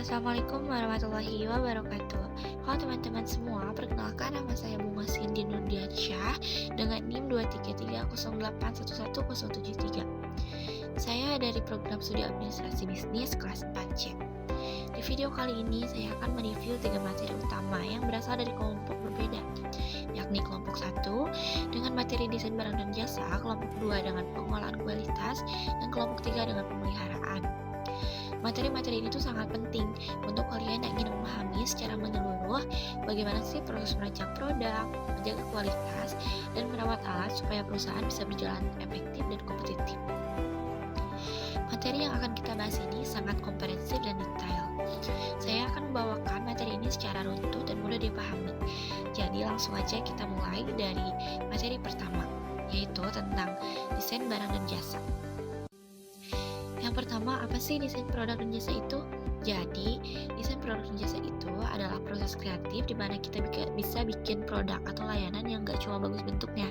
Assalamualaikum warahmatullahi wabarakatuh. Halo teman-teman semua, perkenalkan nama saya Bunga Cindy Nurdiansyah dengan NIM 23308111073. Saya dari program studi administrasi bisnis kelas 4C. Di video kali ini saya akan mereview 3 materi utama yang berasal dari kelompok berbeda, yakni kelompok 1 dengan materi desain barang dan jasa, kelompok 2 dengan pengolahan kualitas, dan kelompok 3 dengan pemeliharaan. Materi-materi ini tuh sangat penting untuk kalian yang ingin memahami secara menyeluruh bagaimana sih proses merancang produk, menjaga kualitas, dan merawat alat supaya perusahaan bisa berjalan efektif dan kompetitif. Materi yang akan kita bahas ini sangat komprehensif dan detail. Saya akan membawakan materi ini secara runtut dan mudah dipahami. Jadi langsung aja kita mulai dari materi pertama, yaitu tentang desain barang dan jasa. Yang pertama, apa sih desain produk dan jasa itu? Jadi, desain produk dan jasa itu adalah proses kreatif di mana kita bisa bikin produk atau layanan yang gak cuma bagus bentuknya,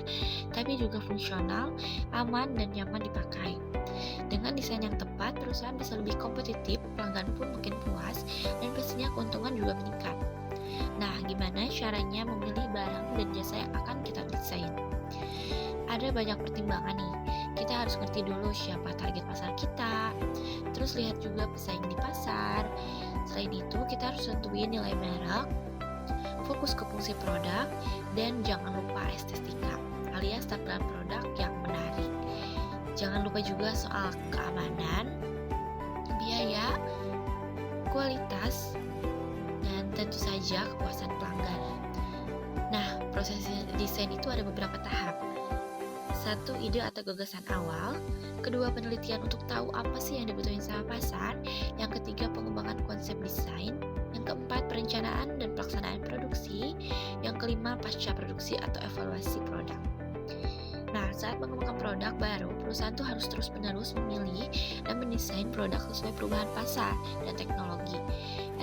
tapi juga fungsional, aman, dan nyaman dipakai. Dengan desain yang tepat, perusahaan bisa lebih kompetitif, pelanggan pun makin puas, dan pastinya keuntungan juga meningkat. Nah, gimana caranya memilih barang dan jasa yang akan kita desain? Ada banyak pertimbangan nih. Kita harus ngerti dulu siapa target pasar kita, terus lihat juga pesaing di pasar. Selain itu, kita harus tentuin nilai merek, fokus ke fungsi produk, dan jangan lupa estetika, alias tampilan produk yang menarik. Jangan lupa juga soal keamanan, biaya, kualitas, dan tentu saja kepuasan pelanggan. Nah, proses desain itu ada beberapa tahap. 1. Ide atau gagasan awal. 2. Penelitian untuk tahu apa sih yang dibutuhin sama pasar. Yang 3. Pengembangan konsep desain. Yang 4. Perencanaan dan pelaksanaan produksi. Yang 5. Pasca produksi atau evaluasi produk. Nah, saat mengembangkan produk baru, perusahaan tuh harus terus-menerus memilih dan mendesain produk sesuai perubahan pasar dan teknologi.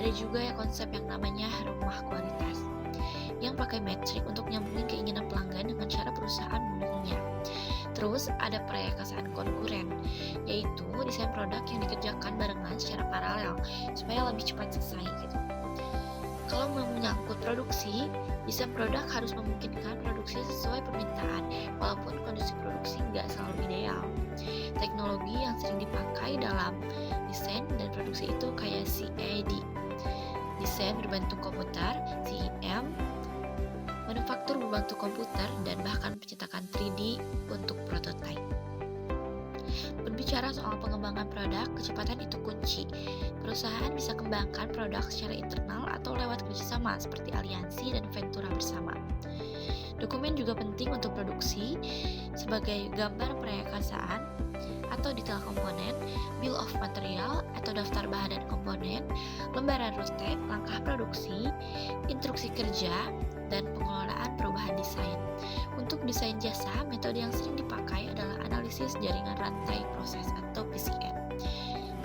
Ada juga ya konsep yang namanya rumah kualitas, yang pakai metrik untuk nyambungin keinginan pelanggan dengan cara perusahaan memenuhinya. Terus ada perayaan konkuren, yaitu desain produk yang dikerjakan barengan secara paralel supaya lebih cepat selesai gitu. Kalau menyangkut produksi, desain produk harus memungkinkan produksi sesuai permintaan, walaupun kondisi produksi nggak selalu ideal. Teknologi yang sering dipakai dalam desain dan produksi itu kayak CAD, desain berbentuk komputer, CAM, manufaktur berbentuk komputer, dan bahkan pencetakan 3D untuk prototipe. Berbicara soal pengembangan produk, kecepatan itu kunci. Perusahaan bisa kembangkan produk secara internal atau lewat kerjasama seperti aliansi dan ventura bersama. Dokumen juga penting untuk produksi sebagai gambar prakarya atau detail komponen, bill of material atau daftar bahan dan komponen, lembaran roadmap, langkah produksi, instruksi kerja, dan pengelolaan perubahan desain. Untuk desain jasa, metode yang sering dipakai adalah analisis jaringan rantai proses atau PCM.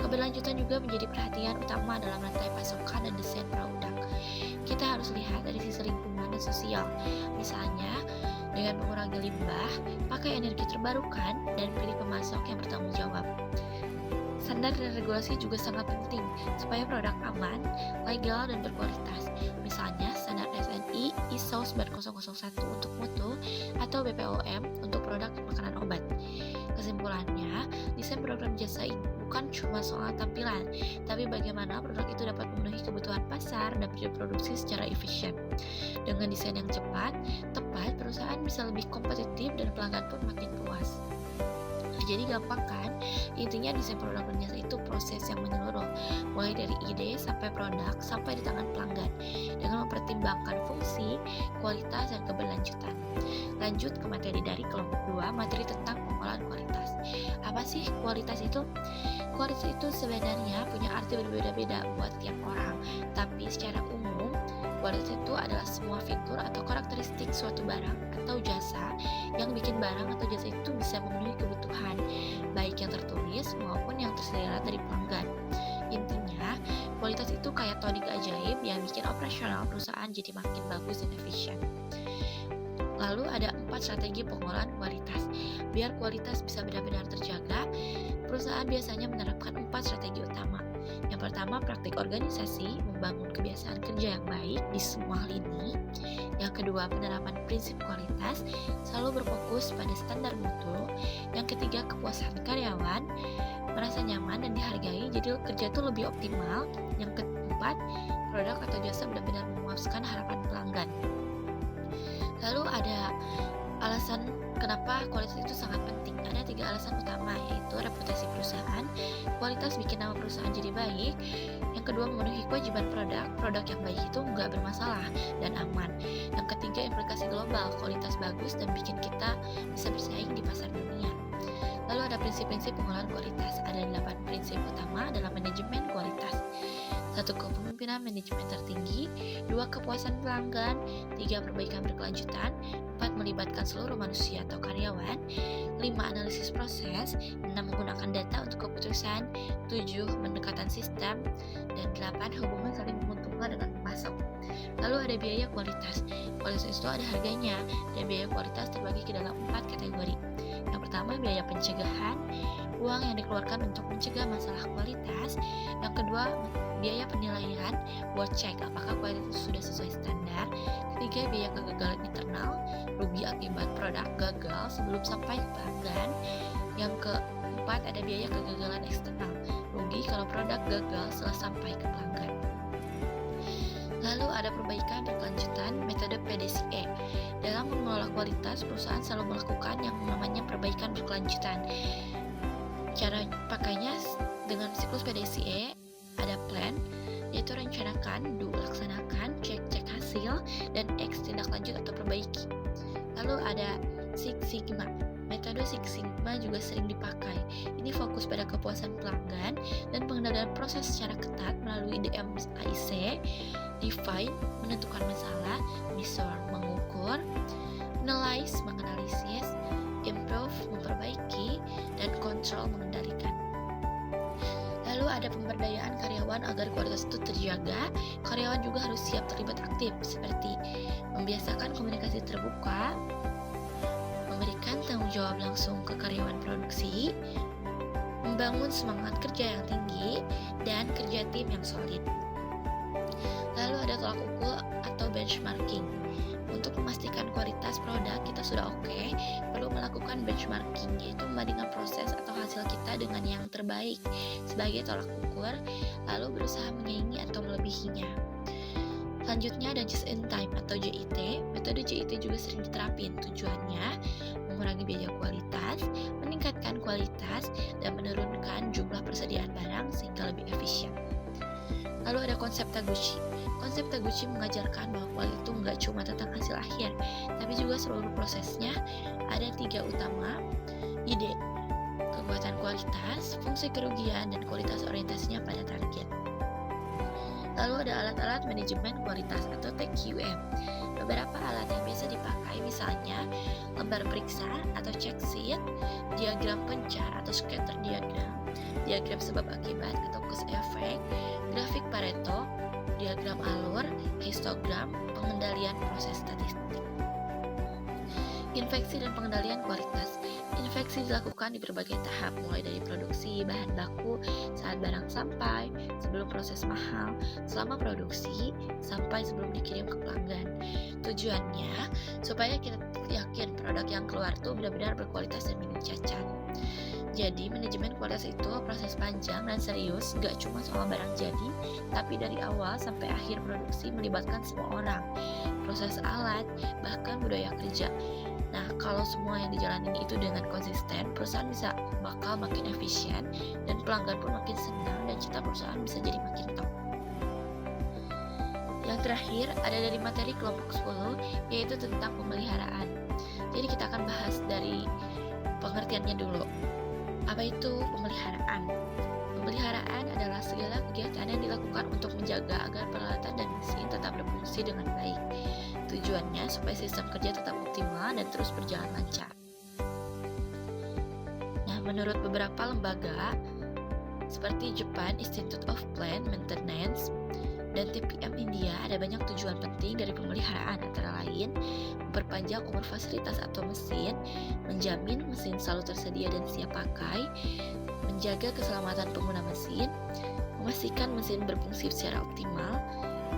Keberlanjutan juga menjadi perhatian utama dalam rantai pasokan dan desain produk. Kita harus lihat dari sisi lingkungan dan sosial. Misalnya, dengan mengurangi limbah, pakai energi terbarukan, dan pilih pemasok yang bertanggung jawab. Standar dan regulasi juga sangat penting supaya produk aman, legal, dan berkualitas. Misalnya standar SNI ISO 9001 untuk mutu atau BPOM untuk produk makanan obat. Kesimpulannya, desain program jasa ini bukan cuma soal tampilan, tapi bagaimana produk itu dapat memenuhi kebutuhan pasar dan diproduksi secara efisien. Dengan desain yang cepat, tepat, perusahaan bisa lebih kompetitif dan pelanggan pun makin puas. Jadi gampang kan? Intinya desain produk dan jasa itu proses yang menyeluruh, mulai dari ide sampai produk sampai di tangan pelanggan, dengan mempertimbangkan fungsi, kualitas, dan keberlanjutan. Lanjut ke materi dari kelompok 2, materi tentang pengolahan kualitas. Apa sih kualitas itu? Kualitas itu sebenarnya punya arti berbeda-beda buat tiap orang, tapi secara umum, kualitas itu adalah semua fitur atau karakteristik suatu barang atau jasa yang bikin barang atau jasa itu bisa memenuhi kebutuhan, baik yang tertulis maupun yang tersirat dari pelanggan. Intinya, kualitas itu kayak tonik ajaib yang bikin operasional perusahaan jadi makin bagus dan efisien. Lalu ada 4 strategi pengolahan kualitas. Biar kualitas bisa benar-benar terjaga, perusahaan biasanya menerapkan 4 strategi utama. Yang Yang pertama, praktik organisasi, membangun kebiasaan kerja yang baik di semua lini. Yang kedua, penerapan prinsip kualitas, selalu berfokus pada standar mutu. Yang ketiga, kepuasan karyawan, merasa nyaman dan dihargai, jadi kerja itu lebih optimal. Yang keempat, produk atau jasa benar-benar memuaskan harapan pelanggan. Lalu ada alasan kenapa kualitas itu sangat penting. Ada 3 alasan utama, yaitu reputasi perusahaan, kualitas bikin nama perusahaan jadi baik. Yang kedua, memenuhi kewajiban produk yang baik itu nggak bermasalah dan aman. Yang ketiga, implikasi global, kualitas bagus dan bikin kita bisa bersaing di pasar dunia. Lalu ada prinsip-prinsip pengelolaan kualitas. Ada 8 prinsip utama dalam manajemen kualitas. 1. Kepemimpinan manajemen tertinggi. 2. Kepuasan pelanggan. 3. Perbaikan berkelanjutan. 4. Melibatkan seluruh manusia atau karyawan. 5. Analisis proses. 6. Menggunakan data untuk keputusan. 7. Pendekatan sistem. Dan 8. Hubungan saling menguntungkan dengan pemasok. Lalu ada biaya kualitas. Kualitas itu ada harganya, dan biaya kualitas terbagi ke dalam 4 kategori. Yang pertama, biaya pencegahan, uang yang dikeluarkan untuk mencegah masalah kualitas. Yang kedua, biaya penilaian, buat cek apakah kualitas itu sudah sesuai standar. Ketiga, biaya kegagalan internal, rugi akibat produk gagal sebelum sampai ke pelanggan. Yang keempat, ada biaya kegagalan eksternal, rugi kalau produk gagal setelah sampai ke pelanggan. Lalu ada perbaikan berkelanjutan, metode PDCA. Dalam mengelola kualitas, perusahaan selalu melakukan yang namanya perbaikan berkelanjutan. Cara pakainya dengan siklus PDCA, ada plan, yaitu rencanakan, do laksanakan, cek hasil, dan X tindak lanjut atau perbaiki. Lalu ada Six Sigma. Metode Six Sigma juga sering dipakai. Ini fokus pada kepuasan pelanggan dan pengendalian proses secara ketat melalui DMAIC, define, menentukan masalah, measure, mengukur, analyze, menganalisis, improve, memperbaiki, dan control, mengendalikan. Lalu ada pemberdayaan karyawan agar kualitas itu terjaga. Karyawan juga harus siap terlibat aktif, seperti membiasakan komunikasi terbuka, memberikan tanggung jawab langsung ke karyawan produksi, membangun semangat kerja yang tinggi, dan kerja tim yang solid. Lalu ada tolak ukur atau benchmarking. Untuk memastikan kualitas produk kita sudah oke, perlu melakukan benchmarking, yaitu membandingkan proses atau hasil kita dengan yang terbaik sebagai tolak ukur, lalu berusaha menyaingi atau melebihinya. Selanjutnya ada just in time atau JIT. Metode JIT juga sering diterapin. Tujuannya mengurangi biaya kualitas, meningkatkan kualitas, dan menurunkan jumlah persediaan barang sehingga lebih efisien. Lalu ada konsep Taguchi. Konsep Taguchi mengajarkan bahwa kualitas itu nggak cuma tentang hasil akhir, tapi juga seluruh prosesnya. Ada 3 utama: ide, kekuatan kualitas, fungsi kerugian, dan kualitas orientasinya pada target. Lalu ada alat-alat manajemen kualitas atau TQM. Beberapa alat yang biasa dipakai misalnya lembar periksa atau check sheet, diagram pencar atau scatter diagram, diagram sebab akibat atau cause effect, grafik Pareto, diagram alur, histogram, pengendalian proses statistik. Infeksi dan pengendalian kualitas. Infeksi dilakukan di berbagai tahap, mulai dari produksi bahan baku, saat barang sampai, sebelum proses mahal, selama produksi, sampai sebelum dikirim ke pelanggan. Tujuannya supaya kita yakin produk yang keluar tuh benar-benar berkualitas dan minim cacat. Jadi manajemen kualitas itu proses panjang dan serius, gak cuma soal barang jadi, tapi dari awal sampai akhir produksi melibatkan semua orang, proses alat, bahkan budaya kerja. Nah, kalau semua yang dijalanin itu dengan konsisten, perusahaan bakal makin efisien, dan pelanggan pun makin senang, dan cita perusahaan bisa jadi makin top. Yang terakhir, ada dari materi kelompok 10, yaitu tentang pemeliharaan. Jadi kita akan bahas dari pengertiannya dulu. Apa itu pemeliharaan? Pemeliharaan adalah segala kegiatan yang dilakukan untuk menjaga agar peralatan dan mesin tetap berfungsi dengan baik. Tujuannya supaya sistem kerja tetap optimal dan terus berjalan lancar. Nah, menurut beberapa lembaga seperti Japan Institute of Plant Maintenance dan TPM India, ada banyak tujuan penting dari pemeliharaan, antara lain memperpanjang umur fasilitas atau mesin, menjamin mesin selalu tersedia dan siap pakai, menjaga keselamatan pengguna mesin, memastikan mesin berfungsi secara optimal,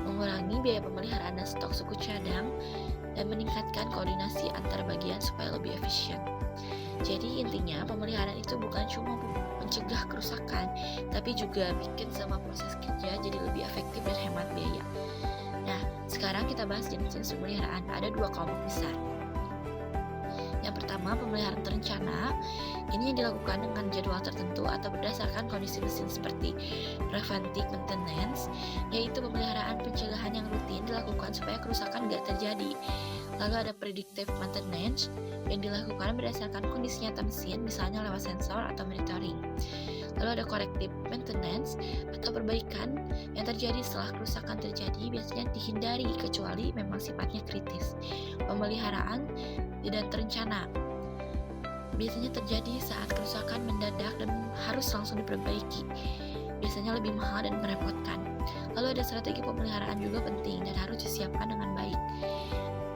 mengurangi biaya pemeliharaan dan stok suku cadang, dan meningkatkan koordinasi antar bagian supaya lebih efisien. Jadi intinya pemeliharaan itu bukan cuma mencegah kerusakan, tapi juga bikin semua proses kerja jadi lebih efektif dan hemat biaya. Nah, sekarang kita bahas jenis-jenis pemeliharaan. Ada dua kelompok besar. Yang pertama, pemeliharaan terencana. Ini yang dilakukan dengan jadwal tertentu atau berdasarkan kondisi mesin seperti preventive maintenance, yaitu pemeliharaan pencegahan yang rutin dilakukan supaya kerusakan tidak terjadi. Lalu ada predictive maintenance yang dilakukan berdasarkan kondisi nyata mesin, misalnya lewat sensor atau monitoring. Lalu ada corrective maintenance atau perbaikan yang terjadi setelah kerusakan terjadi, biasanya dihindari kecuali memang sifatnya kritis. Pemeliharaan tidak terencana biasanya terjadi saat kerusakan mendadak dan harus langsung diperbaiki. Biasanya lebih mahal dan merepotkan. Lalu ada strategi pemeliharaan juga penting dan harus disiapkan dengan baik.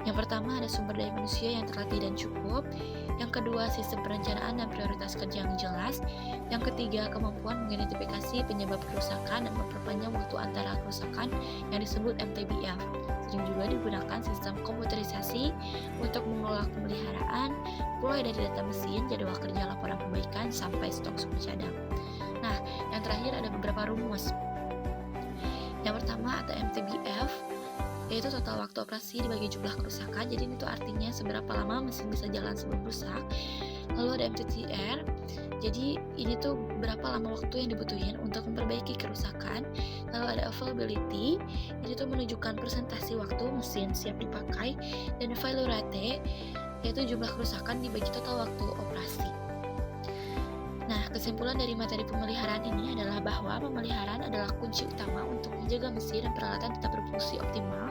Yang pertama ada sumber daya manusia yang terlatih dan cukup. Yang kedua, sistem perencanaan dan prioritas kerja yang jelas. Yang ketiga, kemampuan mengidentifikasi penyebab kerusakan dan memperpanjang waktu antara kerusakan yang disebut MTBF. Sering juga digunakan sistem komputerisasi untuk mengelola pemeliharaan, mulai dari data mesin, jadwal kerja, laporan perbaikan, sampai stok suku cadang. Nah, yang terakhir ada beberapa rumus. Yang pertama ada MTBF, yaitu total waktu operasi dibagi jumlah kerusakan. Jadi ini tuh artinya seberapa lama mesin bisa jalan sebelum rusak. Lalu ada MTTR, jadi ini tuh berapa lama waktu yang dibutuhin untuk memperbaiki kerusakan. Lalu ada availability, ini tuh menunjukkan persentase waktu mesin siap dipakai. Dan failure rate, yaitu jumlah kerusakan dibagi total waktu operasi. Nah, kesimpulan dari materi pemeliharaan ini adalah bahwa pemeliharaan adalah kunci utama untuk menjaga mesin dan peralatan tetap berfungsi optimal,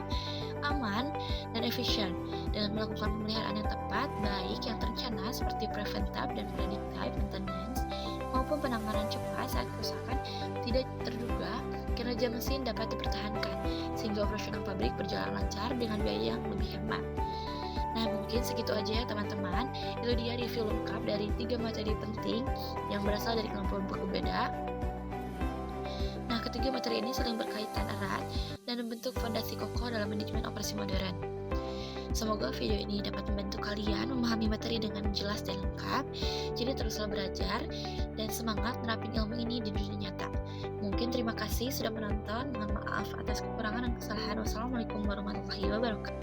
aman, dan efisien. Dengan melakukan pemeliharaan yang tepat, baik yang terencana seperti preventive dan predictive maintenance, maupun penanganan cepat saat kerusakan tidak terduga, kinerja mesin dapat dipertahankan, sehingga operasional pabrik berjalan lancar dengan biaya yang lebih hemat. Nah, mungkin segitu aja ya teman-teman. Itu dia review lengkap dari 3 materi penting yang berasal dari kelompok berbeda. Nah, ketiga materi ini saling berkaitan erat dan membentuk fondasi kokoh dalam manajemen operasi modern. Semoga video ini dapat membantu kalian memahami materi dengan jelas dan lengkap. Jadi teruslah belajar dan semangat menerapkan ilmu ini di dunia nyata. Mungkin terima kasih sudah menonton. Mohon maaf atas kekurangan dan kesalahan. Wassalamualaikum warahmatullahi wabarakatuh.